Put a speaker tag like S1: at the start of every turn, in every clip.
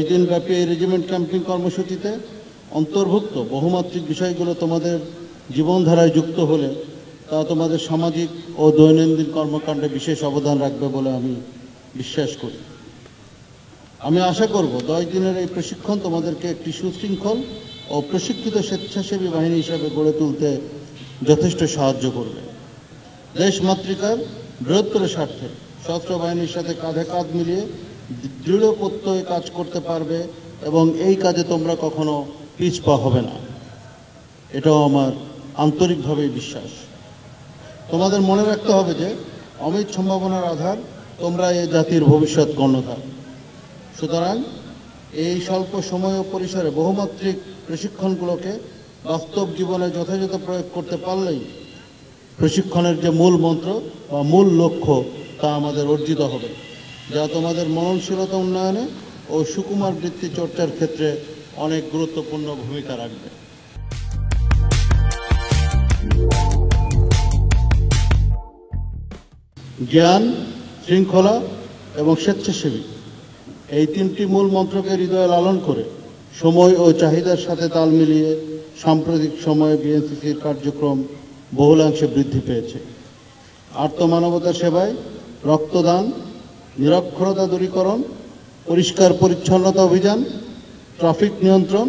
S1: দিনব্যাপী এই regiment camping কর্মসূচিতে অন্তর্ভুক্ত বহুমাত্রিক বিষয়গুলো তোমাদের জীবনধারায় যুক্ত হলে তা তোমাদের সামাজিক ও দৈনন্দিন কর্মকাণ্ডে বিশেষ অবদান রাখবে বলে আমি বিশ্বাস করি। আমি আশা করব 10 দিনের এই প্রশিক্ষণ তোমাদেরকে একটি সুশৃঙ্খল ও প্রশিক্ষিত স্বেচ্ছাসেবী বাহিনী হিসাবে গড়ে তুলতে যথেষ্ট সাহায্য করবে। দেশমাতৃকার বৃহত্তর স্বার্থে সশস্ত্র বাহিনীর সাথে কাঁধে কাঁধ মিলিয়ে দৃঢ় প্রত্যয়ে কাজ করতে পারবে এবং এই কাজে তোমরা কখনো পিছপা হবে না, এটাও আমার আন্তরিকভাবে বিশ্বাস। তোমাদের মনে রাখতে হবে যে অমিত সম্ভাবনার আধার তোমরা এই জাতির ভবিষ্যৎ কর্ণধার। সুতরাং এই স্বল্প সময় ও পরিসরে বহুমাত্রিক প্রশিক্ষণগুলোকে বাস্তব জীবনে যথাযথ প্রয়োগ করতে পারলেই প্রশিক্ষণের যে মূল মন্ত্র বা মূল লক্ষ্য তা আমাদের অর্জিত হবে, যা তোমাদের মননশীলতা উন্নয়নে ও সুকুমার বৃত্তি চর্চার ক্ষেত্রে অনেক গুরুত্বপূর্ণ ভূমিকা রাখবে। জ্ঞান, শৃঙ্খলা এবং স্বেচ্ছাসেবী এই তিনটি মূল মন্ত্রকে হৃদয়ে লালন করে সময় ও চাহিদার সাথে তাল মিলিয়ে সাম্প্রতিক সময়ে বিএনসিসির কার্যক্রম বহুলাংশে বৃদ্ধি পেয়েছে। আর্তমানবতার সেবায় রক্তদান, নিরক্ষরতা দূরীকরণ, পরিষ্কার পরিচ্ছন্নতা অভিযান, ট্রাফিক নিয়ন্ত্রণ,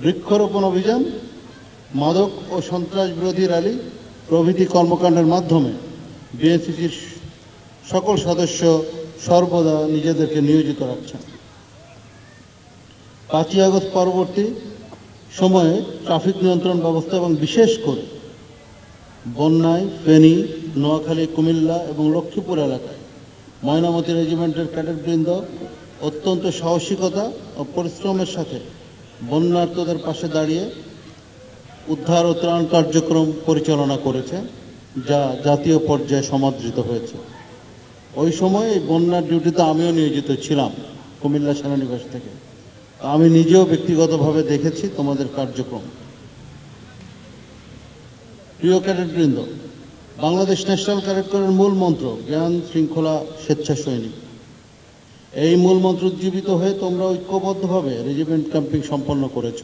S1: বৃক্ষরোপণ অভিযান, মাদক ও সন্ত্রাস বিরোধী র্যালি প্রভৃতি কর্মকাণ্ডের মাধ্যমে বিএনসিসির সকল সদস্য সর্বদা নিজেদেরকে নিয়োজিত রাখছেন। 5ই আগস্ট পরবর্তী সময়ে ট্রাফিক নিয়ন্ত্রণ ব্যবস্থা এবং বিশেষ করে বন্যায় ফেনী, নোয়াখালী, কুমিল্লা এবং লক্ষ্মীপুর এলাকায় ময়নামতি রেজিমেন্টের ক্যাডেটবৃন্দ অত্যন্ত সাহসিকতা ও পরিশ্রমের সাথে বন্যার্তদের পাশে দাঁড়িয়ে উদ্ধার ও ত্রাণ কার্যক্রম পরিচালনা করেছে, যা জাতীয় পর্যায়ে সমাদৃত হয়েছে। ওই সময় এই বন্যার ডিউটিতে আমিও নিয়োজিত ছিলাম কুমিল্লা সেনানিবাস থেকে। আমি নিজেও ব্যক্তিগতভাবে দেখেছি তোমাদের কার্যক্রম। প্রিয় ক্যাডেটবৃন্দ, বাংলাদেশ ন্যাশনাল ক্যাডেট কোরের মূল মন্ত্র জ্ঞান, শৃঙ্খলা, স্বেচ্ছাসৈনিক। এই মূল মন্ত্র উজ্জীবিত হয়ে তোমরা ঐক্যবদ্ধভাবে রেজিমেন্ট ক্যাম্পিং সম্পন্ন করেছ।